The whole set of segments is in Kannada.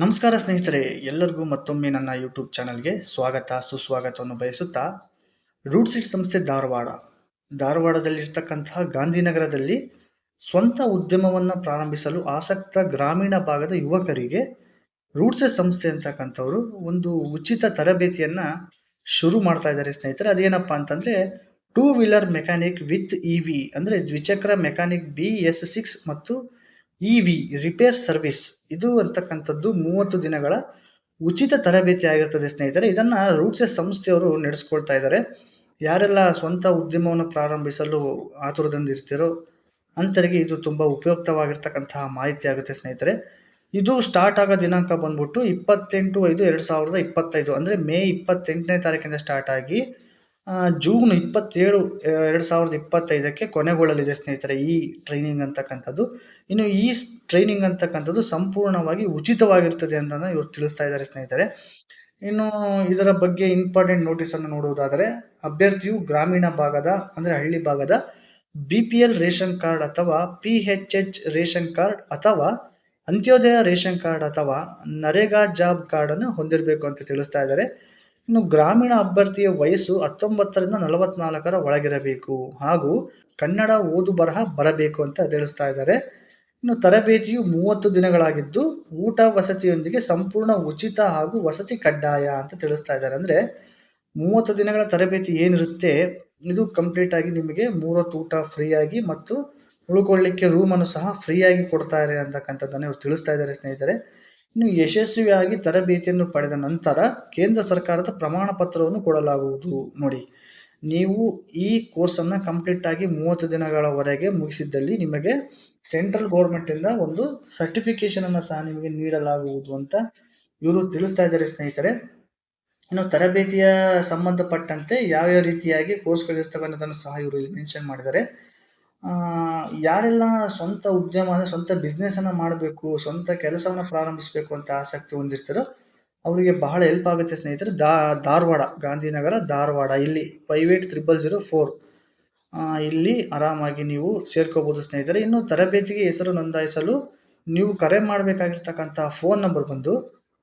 ನಮಸ್ಕಾರ ಸ್ನೇಹಿತರೆ, ಎಲ್ಲರಿಗೂ ಮತ್ತೊಮ್ಮೆ ನನ್ನ ಯೂಟ್ಯೂಬ್ ಚಾನಲ್ಗೆ ಸ್ವಾಗತ ಸುಸ್ವಾಗತವನ್ನು ಬಯಸುತ್ತಾ, ರೂಟ್ ಸೀಡ್ ಸಂಸ್ಥೆ ಧಾರವಾಡದಲ್ಲಿರ್ತಕ್ಕಂತಹ ಗಾಂಧಿನಗರದಲ್ಲಿ ಸ್ವಂತ ಉದ್ಯಮವನ್ನು ಪ್ರಾರಂಭಿಸಲು ಆಸಕ್ತ ಗ್ರಾಮೀಣ ಭಾಗದ ಯುವಕರಿಗೆ ರೂಟ್ ಸೀಡ್ ಸಂಸ್ಥೆ ಅಂತಕ್ಕಂಥವ್ರು ಒಂದು ಉಚಿತ ತರಬೇತಿಯನ್ನು ಶುರು ಮಾಡ್ತಾ ಇದ್ದಾರೆ ಸ್ನೇಹಿತರೆ. ಅದೇನಪ್ಪ ಅಂತಂದರೆ two wheeler mechanic with EV ಅಂದರೆ ದ್ವಿಚಕ್ರ ಮೆಕ್ಯಾನಿಕ್ BS6 ಮತ್ತು ಇವಿ ರಿಪೇರ್ ಸರ್ವಿಸ್ ಇದು ಅಂತಕ್ಕಂಥದ್ದು 30 ದಿನಗಳ ಉಚಿತ ತರಬೇತಿ ಆಗಿರ್ತದೆ ಸ್ನೇಹಿತರೆ. ಇದನ್ನ ರೂಟ್ ಸೀಡ್ ಸಂಸ್ಥೆಯವರು ನಡೆಸ್ಕೊಳ್ತಾ ಇದ್ದಾರೆ. ಯಾರೆಲ್ಲ ಸ್ವಂತ ಉದ್ಯಮವನ್ನು ಪ್ರಾರಂಭಿಸಲು ಆತುರದಿಂದಿರ್ತೀರೋ ಅಂಥವರಿಗೆ ಇದು ತುಂಬ ಉಪಯುಕ್ತವಾಗಿರ್ತಕ್ಕಂತಹ ಮಾಹಿತಿ ಆಗುತ್ತೆ ಸ್ನೇಹಿತರೆ. ಇದು ಸ್ಟಾರ್ಟ್ ಆಗೋ ದಿನಾಂಕ ಬಂದ್ಬಿಟ್ಟು 28/5/2025 ಅಂದರೆ ಮೇ 28ನೇ ತಾರೀಕಿಂದ ಸ್ಟಾರ್ಟ್ ಆಗಿ ಜೂನ್ 27, 2025ಕ್ಕೆ ಕೊನೆಗೊಳ್ಳಲಿದೆ ಸ್ನೇಹಿತರೆ ಈ ಟ್ರೈನಿಂಗ್ ಅಂತಕ್ಕಂಥದ್ದು. ಇನ್ನು ಈ ಟ್ರೈನಿಂಗ್ ಅಂತಕ್ಕಂಥದ್ದು ಸಂಪೂರ್ಣವಾಗಿ ಉಚಿತವಾಗಿರ್ತದೆ ಅಂತ ಇವರು ತಿಳಿಸ್ತಾ ಇದ್ದಾರೆ ಸ್ನೇಹಿತರೆ. ಇನ್ನು ಇದರ ಬಗ್ಗೆ ಇಂಪಾರ್ಟೆಂಟ್ ನೋಟಿಸನ್ನು ನೋಡುವುದಾದರೆ, ಅಭ್ಯರ್ಥಿಯು ಗ್ರಾಮೀಣ ಭಾಗದ ಅಂದರೆ ಹಳ್ಳಿ ಭಾಗದ BPL ರೇಷನ್ ಕಾರ್ಡ್ ಅಥವಾ PHH ರೇಷನ್ ಕಾರ್ಡ್ ಅಥವಾ ಅಂತ್ಯೋದಯ ರೇಷನ್ ಕಾರ್ಡ್ ಅಥವಾ ನರೇಗಾ ಜಾಬ್ ಕಾರ್ಡನ್ನು ಹೊಂದಿರಬೇಕು ಅಂತ ತಿಳಿಸ್ತಾ ಇದ್ದಾರೆ. ಇನ್ನು ಗ್ರಾಮೀಣ ಅಭ್ಯರ್ಥಿಯ ವಯಸ್ಸು 19ರಿಂದ 44ರ ಒಳಗಿರಬೇಕು ಹಾಗೂ ಕನ್ನಡ ಓದು ಬರಹ ಬರಬೇಕು ಅಂತ ತಿಳಿಸ್ತಾ ಇದ್ದಾರೆ. ಇನ್ನು ತರಬೇತಿಯು 30 ದಿನಗಳಾಗಿದ್ದು ಊಟ ವಸತಿಯೊಂದಿಗೆ ಸಂಪೂರ್ಣ ಉಚಿತ ಹಾಗೂ ವಸತಿ ಕಡ್ಡಾಯ ಅಂತ ತಿಳಿಸ್ತಾ ಇದ್ದಾರೆ. ಅಂದರೆ 30 ದಿನಗಳ ತರಬೇತಿ ಏನಿರುತ್ತೆ ಇದು ಕಂಪ್ಲೀಟ್ ಆಗಿ ನಿಮಗೆ 3 ಹೊತ್ತು ಊಟ ಫ್ರೀಯಾಗಿ ಮತ್ತು ಉಳ್ಕೊಳ್ಳಿಕ್ಕೆ ರೂಮನ್ನು ಸಹ ಫ್ರೀಯಾಗಿ ಕೊಡ್ತಾರೆ ಅಂತಕ್ಕಂಥದ್ದನ್ನು ಇವರು ತಿಳಿಸ್ತಾ ಇದ್ದಾರೆ ಸ್ನೇಹಿತರೆ. ಇನ್ನು ಯಶಸ್ವಿಯಾಗಿ ತರಬೇತಿಯನ್ನು ಪಡೆದ ನಂತರ ಕೇಂದ್ರ ಸರ್ಕಾರದ ಪ್ರಮಾಣ ಪತ್ರವನ್ನು ಕೊಡಲಾಗುವುದು. ನೋಡಿ, ನೀವು ಈ ಕೋರ್ಸನ್ನು ಕಂಪ್ಲೀಟ್ ಆಗಿ 30 ದಿನಗಳವರೆಗೆ ಮುಗಿಸಿದ್ದಲ್ಲಿ ನಿಮಗೆ ಸೆಂಟ್ರಲ್ ಗೌರ್ಮೆಂಟಿಂದ ಒಂದು ಸರ್ಟಿಫಿಕೇಶನನ್ನು ಸಹ ನಿಮಗೆ ನೀಡಲಾಗುವುದು ಅಂತ ಇವರು ತಿಳಿಸ್ತಾ ಇದ್ದಾರೆ ಸ್ನೇಹಿತರೆ. ಇನ್ನು ತರಬೇತಿಯ ಸಂಬಂಧಪಟ್ಟಂತೆ ಯಾವ್ಯಾವ ರೀತಿಯಾಗಿ ಕೋರ್ಸ್ಗಳಿರ್ತವೆ ಅನ್ನೋದನ್ನು ಸಹ ಇವರು ಇಲ್ಲಿ ಮೆನ್ಷನ್ ಮಾಡಿದ್ದಾರೆ. ಯಾರೆಲ್ಲ ಸ್ವಂತ ಉದ್ಯಮ ಅಂದರೆ ಸ್ವಂತ ಬಿಸ್ನೆಸ್ಸನ್ನು ಮಾಡಬೇಕು, ಸ್ವಂತ ಕೆಲಸವನ್ನು ಪ್ರಾರಂಭಿಸಬೇಕು ಅಂತ ಆಸಕ್ತಿ ಹೊಂದಿರ್ತಾರೋ ಅವರಿಗೆ ಬಹಳ ಹೆಲ್ಪ್ ಆಗುತ್ತೆ ಸ್ನೇಹಿತರೆ. ಧಾರವಾಡ, ಗಾಂಧಿನಗರ ಧಾರವಾಡ, ಇಲ್ಲಿ 580004 ಇಲ್ಲಿ ಆರಾಮಾಗಿ ನೀವು ಸೇರ್ಕೋಬೋದು ಸ್ನೇಹಿತರೆ. ಇನ್ನು ತರಬೇತಿಗೆ ಹೆಸರು ನೋಂದಾಯಿಸಲು ನೀವು ಕರೆ ಮಾಡಬೇಕಾಗಿರ್ತಕ್ಕಂಥ ಫೋನ್ ನಂಬರ್ ಬಂದು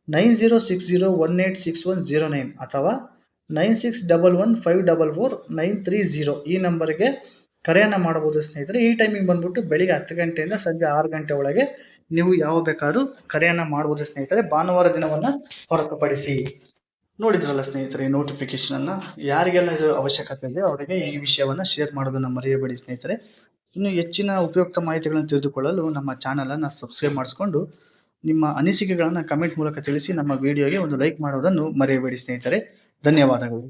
9060186109 ಅಥವಾ 9611544930 ಈ ನಂಬರ್ಗೆ ಕರೆಯನ್ನು ಮಾಡಬಹುದು ಸ್ನೇಹಿತರೆ. ಈ ಟೈಮಿಂಗ್ ಬಂದ್ಬಿಟ್ಟು ಬೆಳಿಗ್ಗೆ 10 ಗಂಟೆಯಿಂದ ಸಂಜೆ 6 ಗಂಟೆ ಒಳಗೆ ನೀವು ಯಾವ ಬೇಕಾದ್ರೂ ಕರೆಯನ್ನು ಮಾಡ್ಬೋದು ಸ್ನೇಹಿತರೆ, ಭಾನುವಾರ ದಿನವನ್ನು ಹೊರತುಪಡಿಸಿ. ನೋಡಿದ್ರಲ್ಲ ಸ್ನೇಹಿತರೆ ಈ ನೋಟಿಫಿಕೇಶನನ್ನು. ಯಾರಿಗೆಲ್ಲ ಇದು ಅವಶ್ಯಕತೆ ಇದೆ ಅವರಿಗೆ ಈ ವಿಷಯವನ್ನು ಶೇರ್ ಮಾಡೋದನ್ನು ಮರೆಯಬೇಡಿ ಸ್ನೇಹಿತರೆ. ಇನ್ನು ಹೆಚ್ಚಿನ ಉಪಯುಕ್ತ ಮಾಹಿತಿಗಳನ್ನು ತಿಳಿದುಕೊಳ್ಳಲು ನಮ್ಮ ಚಾನಲನ್ನು ಸಬ್ಸ್ಕ್ರೈಬ್ ಮಾಡಿಸ್ಕೊಂಡು ನಿಮ್ಮ ಅನಿಸಿಕೆಗಳನ್ನು ಕಮೆಂಟ್ ಮೂಲಕ ತಿಳಿಸಿ ನಮ್ಮ ವಿಡಿಯೋಗೆ ಒಂದು ಲೈಕ್ ಮಾಡೋದನ್ನು ಮರೆಯಬೇಡಿ ಸ್ನೇಹಿತರೆ. ಧನ್ಯವಾದಗಳು.